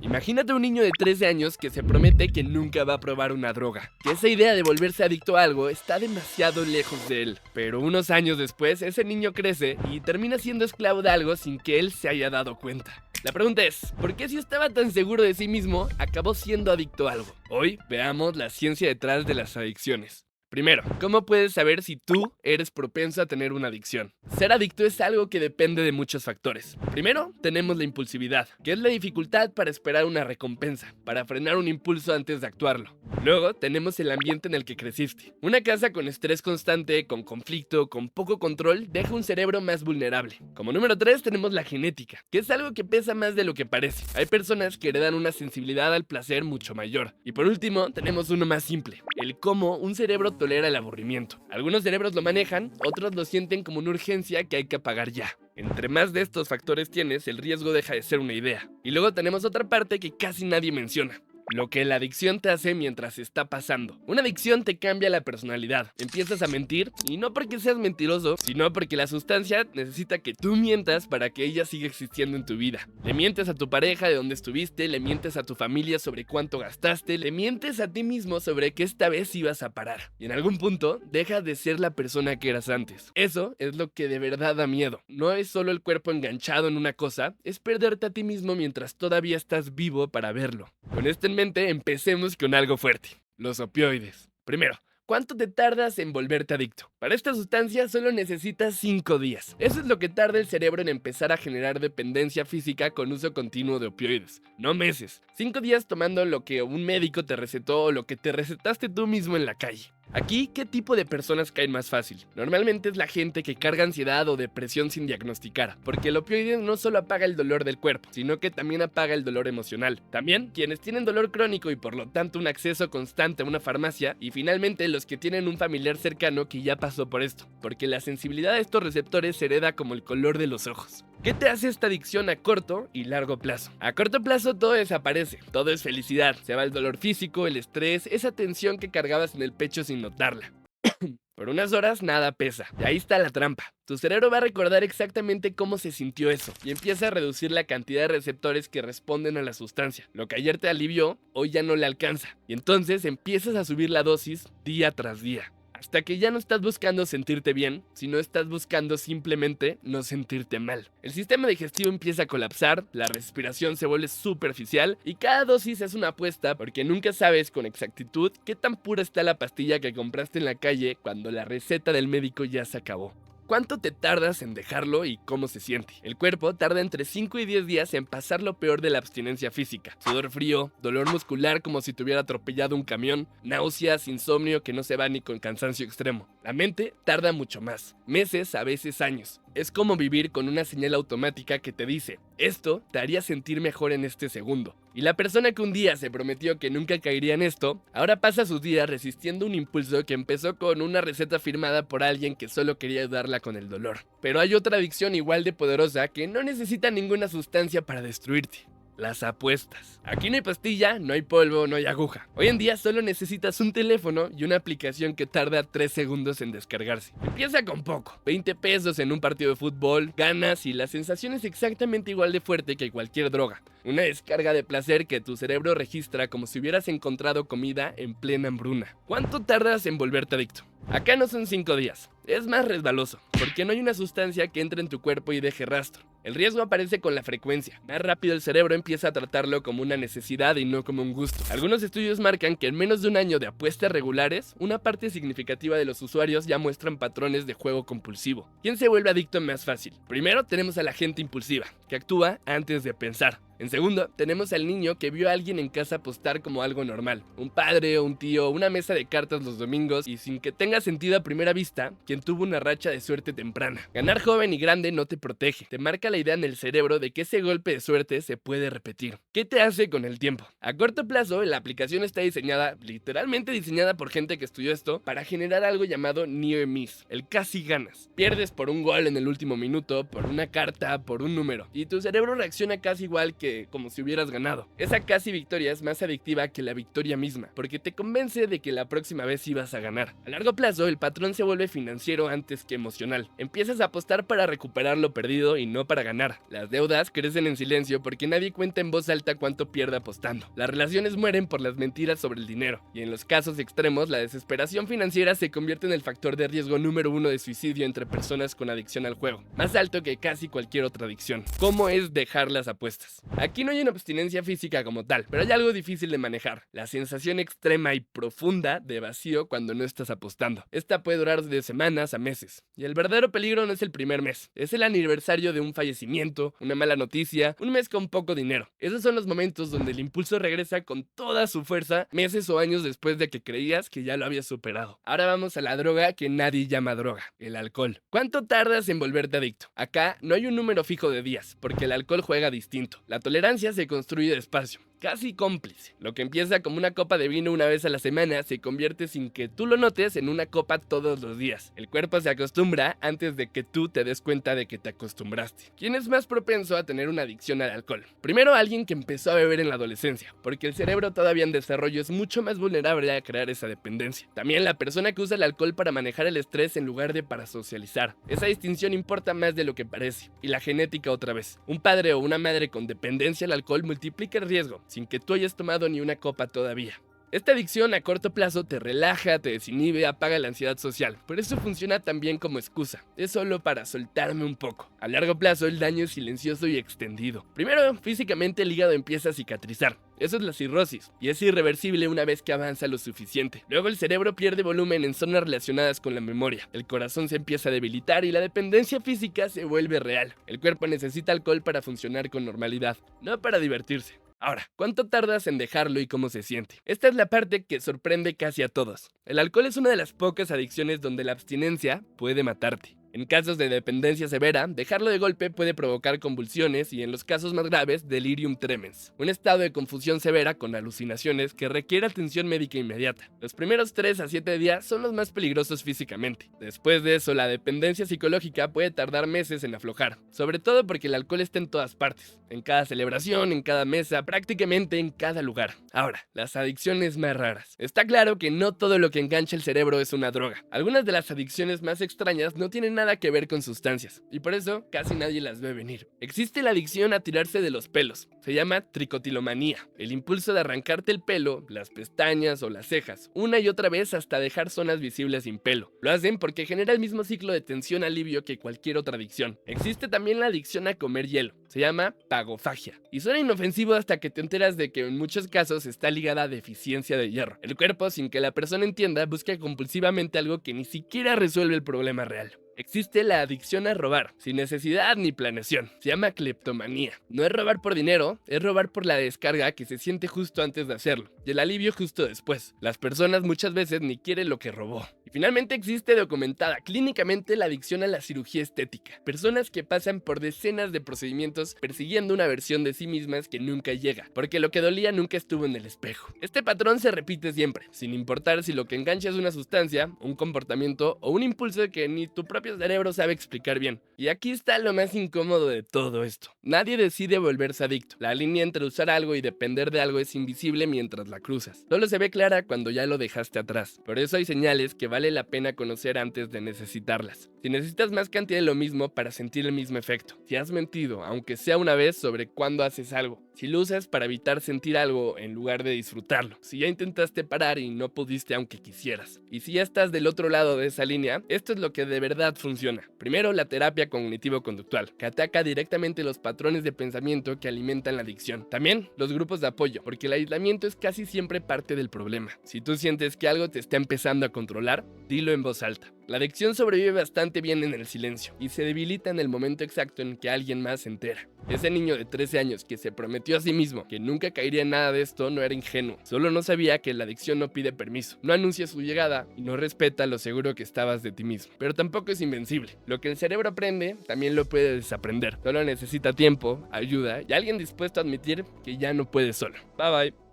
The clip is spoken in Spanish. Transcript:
Imagínate un niño de 13 años que se promete que nunca va a probar una droga, que esa idea de volverse adicto a algo está demasiado lejos de él. Pero unos años después, ese niño crece y termina siendo esclavo de algo sin que él se haya dado cuenta. La pregunta es, ¿por qué si estaba tan seguro de sí mismo, acabó siendo adicto a algo? Hoy veamos la ciencia detrás de las adicciones. Primero, ¿cómo puedes saber si tú eres propenso a tener una adicción? Ser adicto es algo que depende de muchos factores. Primero, tenemos la impulsividad, que es la dificultad para esperar una recompensa, para frenar un impulso antes de actuarlo. Luego, tenemos el ambiente en el que creciste. Una casa con estrés constante, con conflicto, con poco control, deja un cerebro más vulnerable. Como número 3, tenemos la genética, que es algo que pesa más de lo que parece. Hay personas que heredan una sensibilidad al placer mucho mayor. Y por último, tenemos uno más simple, el cómo un cerebro tolera el aburrimiento. Algunos cerebros lo manejan, otros lo sienten como una urgencia que hay que apagar ya. Entre más de estos factores tienes, el riesgo deja de ser una idea. Y luego tenemos otra parte que casi nadie menciona: lo que la adicción te hace mientras está pasando. Una adicción te cambia la personalidad. Empiezas a mentir, y no porque seas mentiroso, sino porque la sustancia necesita que tú mientas para que ella siga existiendo en tu vida. Le mientes a tu pareja de dónde estuviste, le mientes a tu familia sobre cuánto gastaste, le mientes a ti mismo sobre que esta vez ibas a parar. Y en algún punto, dejas de ser la persona que eras antes. Eso es lo que de verdad da miedo. No es solo el cuerpo enganchado en una cosa, es perderte a ti mismo mientras todavía estás vivo para verlo. Con esto en mente, empecemos con algo fuerte: los opioides. Primero, ¿cuánto te tardas en volverte adicto? Para esta sustancia solo necesitas 5 días. Eso es lo que tarda el cerebro en empezar a generar dependencia física con uso continuo de opioides. No meses. 5 días tomando lo que un médico te recetó o lo que te recetaste tú mismo en la calle. Aquí, ¿qué tipo de personas caen más fácil? Normalmente es la gente que carga ansiedad o depresión sin diagnosticar, porque el opioide no solo apaga el dolor del cuerpo, sino que también apaga el dolor emocional. También quienes tienen dolor crónico y por lo tanto un acceso constante a una farmacia, y finalmente los que tienen un familiar cercano que ya pasó por esto, porque la sensibilidad a estos receptores se hereda como el color de los ojos. ¿Qué te hace esta adicción a corto y largo plazo? A corto plazo todo desaparece, todo es felicidad, se va el dolor físico, el estrés, esa tensión que cargabas en el pecho sin notarla. Por unas horas nada pesa, y ahí está la trampa. Tu cerebro va a recordar exactamente cómo se sintió eso, y empieza a reducir la cantidad de receptores que responden a la sustancia. Lo que ayer te alivió, hoy ya no le alcanza, y entonces empiezas a subir la dosis día tras día. Hasta que ya no estás buscando sentirte bien, sino estás buscando simplemente no sentirte mal. El sistema digestivo empieza a colapsar, la respiración se vuelve superficial y cada dosis es una apuesta porque nunca sabes con exactitud qué tan pura está la pastilla que compraste en la calle cuando la receta del médico ya se acabó. ¿Cuánto te tardas en dejarlo y cómo se siente? El cuerpo tarda entre 5 y 10 días en pasar lo peor de la abstinencia física. Sudor frío, dolor muscular como si te hubiera atropellado un camión, náuseas, insomnio que no se va ni con cansancio extremo. La mente tarda mucho más, meses, a veces años. Es como vivir con una señal automática que te dice: esto te haría sentir mejor en este segundo. Y la persona que un día se prometió que nunca caería en esto, ahora pasa sus días resistiendo un impulso que empezó con una receta firmada por alguien que solo quería ayudarla con el dolor. Pero hay otra adicción igual de poderosa que no necesita ninguna sustancia para destruirte: las apuestas. Aquí no hay pastilla, no hay polvo, no hay aguja. Hoy en día solo necesitas un teléfono y una aplicación que tarda 3 segundos en descargarse. Empieza con poco, 20 pesos en un partido de fútbol, ganas y la sensación es exactamente igual de fuerte que cualquier droga. Una descarga de placer que tu cerebro registra como si hubieras encontrado comida en plena hambruna. ¿Cuánto tardas en volverte adicto? Acá no son 5 días, es más resbaloso, porque no hay una sustancia que entre en tu cuerpo y deje rastro. El riesgo aparece con la frecuencia. Más rápido el cerebro empieza a tratarlo como una necesidad y no como un gusto. Algunos estudios marcan que en menos de un año de apuestas regulares, una parte significativa de los usuarios ya muestran patrones de juego compulsivo. ¿Quién se vuelve adicto más fácil? Primero tenemos a la gente impulsiva, que actúa antes de pensar. En segundo, tenemos al niño que vio a alguien en casa apostar como algo normal. Un padre o un tío, una mesa de cartas los domingos y sin que tenga sentido a primera vista, quien tuvo una racha de suerte temprana. Ganar joven y grande no te protege, te marca la idea en el cerebro de que ese golpe de suerte se puede repetir. ¿Qué te hace con el tiempo? A corto plazo, la aplicación está diseñada, literalmente diseñada por gente que estudió esto, para generar algo llamado near miss, el casi ganas. Pierdes por un gol en el último minuto, por una carta, por un número, y tu cerebro reacciona casi igual que que como si hubieras ganado. Esa casi victoria es más adictiva que la victoria misma, porque te convence de que la próxima vez ibas a ganar. A largo plazo, el patrón se vuelve financiero antes que emocional. Empiezas a apostar para recuperar lo perdido y no para ganar. Las deudas crecen en silencio porque nadie cuenta en voz alta cuánto pierde apostando. Las relaciones mueren por las mentiras sobre el dinero, y en los casos extremos, la desesperación financiera se convierte en el factor de riesgo número uno de suicidio entre personas con adicción al juego, más alto que casi cualquier otra adicción. ¿Cómo es dejar las apuestas? Aquí no hay una abstinencia física como tal, pero hay algo difícil de manejar: la sensación extrema y profunda de vacío cuando no estás apostando. Esta puede durar de semanas a meses, y el verdadero peligro no es el primer mes, es el aniversario de un fallecimiento, una mala noticia, un mes con poco dinero. Esos son los momentos donde el impulso regresa con toda su fuerza, meses o años después de que creías que ya lo habías superado. Ahora vamos a la droga que nadie llama droga: el alcohol. ¿Cuánto tardas en volverte adicto? Acá no hay un número fijo de días, porque el alcohol juega distinto. La tolerancia se construye despacio, casi cómplice. Lo que empieza como una copa de vino una vez a la semana se convierte, sin que tú lo notes, en una copa todos los días. El cuerpo se acostumbra antes de que tú te des cuenta de que te acostumbraste. ¿Quién es más propenso a tener una adicción al alcohol? Primero, alguien que empezó a beber en la adolescencia, porque el cerebro todavía en desarrollo es mucho más vulnerable a crear esa dependencia. También la persona que usa el alcohol para manejar el estrés en lugar de para socializar. Esa distinción importa más de lo que parece. Y la genética otra vez. Un padre o una madre con dependencia al alcohol multiplica el riesgo, sin que tú hayas tomado ni una copa todavía. Esta adicción a corto plazo te relaja, te desinhibe, apaga la ansiedad social. Por eso funciona también como excusa. Es solo para soltarme un poco. A largo plazo el daño es silencioso y extendido. Primero, físicamente el hígado empieza a cicatrizar. Eso es la cirrosis, y es irreversible una vez que avanza lo suficiente. Luego el cerebro pierde volumen en zonas relacionadas con la memoria. El corazón se empieza a debilitar y la dependencia física se vuelve real. El cuerpo necesita alcohol para funcionar con normalidad, no para divertirse. Ahora, ¿cuánto tardas en dejarlo y cómo se siente? Esta es la parte que sorprende casi a todos. El alcohol es una de las pocas adicciones donde la abstinencia puede matarte. En casos de dependencia severa, dejarlo de golpe puede provocar convulsiones y, en los casos más graves, delirium tremens, un estado de confusión severa con alucinaciones que requiere atención médica inmediata. Los primeros 3 a 7 días son los más peligrosos físicamente. Después de eso, la dependencia psicológica puede tardar meses en aflojar, sobre todo porque el alcohol está en todas partes, en cada celebración, en cada mesa, prácticamente en cada lugar. Ahora, las adicciones más raras. Está claro que no todo lo que engancha el cerebro es una droga. Algunas de las adicciones más extrañas no tienen nada que ver con sustancias, y por eso casi nadie las ve venir. Existe la adicción a tirarse de los pelos. Se llama tricotilomanía, el impulso de arrancarte el pelo, las pestañas o las cejas, una y otra vez hasta dejar zonas visibles sin pelo. Lo hacen porque genera el mismo ciclo de tensión-alivio que cualquier otra adicción. Existe también la adicción a comer hielo. Se llama pagofagia, y suena inofensivo hasta que te enteras de que en muchos casos está ligada a deficiencia de hierro. El cuerpo, sin que la persona entienda, busca compulsivamente algo que ni siquiera resuelve el problema real. Existe la adicción a robar, sin necesidad ni planeación. Se llama cleptomanía. No es robar por dinero, es robar por la descarga que se siente justo antes de hacerlo, y el alivio justo después. Las personas muchas veces ni quieren lo que robó. Y finalmente existe documentada clínicamente la adicción a la cirugía estética. Personas que pasan por decenas de procedimientos persiguiendo una versión de sí mismas que nunca llega, porque lo que dolía nunca estuvo en el espejo. Este patrón se repite siempre, sin importar si lo que engancha es una sustancia, un comportamiento o un impulso que ni tu propio cerebro sabe explicar bien. Y aquí está lo más incómodo de todo esto. Nadie decide volverse adicto. La línea entre usar algo y depender de algo es invisible mientras la cruzas. Solo se ve clara cuando ya lo dejaste atrás. Por eso hay señales que vale la pena conocer antes de necesitarlas. Si necesitas más cantidad de lo mismo para sentir el mismo efecto. Si has mentido, aunque sea una vez, sobre cuándo haces algo. Si lo usas para evitar sentir algo en lugar de disfrutarlo. Si ya intentaste parar y no pudiste aunque quisieras. Y si ya estás del otro lado de esa línea, esto es lo que de verdad funciona. Primero, la terapia cognitivo-conductual, que ataca directamente los patrones de pensamiento que alimentan la adicción. También los grupos de apoyo, porque el aislamiento es casi siempre parte del problema. Si tú sientes que algo te está empezando a controlar, dilo en voz alta. La adicción sobrevive bastante bien en el silencio y se debilita en el momento exacto en que alguien más se entera. Ese niño de 13 años que se prometió a sí mismo que nunca caería en nada de esto no era ingenuo, solo no sabía que la adicción no pide permiso, no anuncia su llegada y no respeta lo seguro que estabas de ti mismo. Pero tampoco es invencible. Lo que el cerebro aprende también lo puede desaprender. Solo necesita tiempo, ayuda y alguien dispuesto a admitir que ya no puede solo. Bye bye.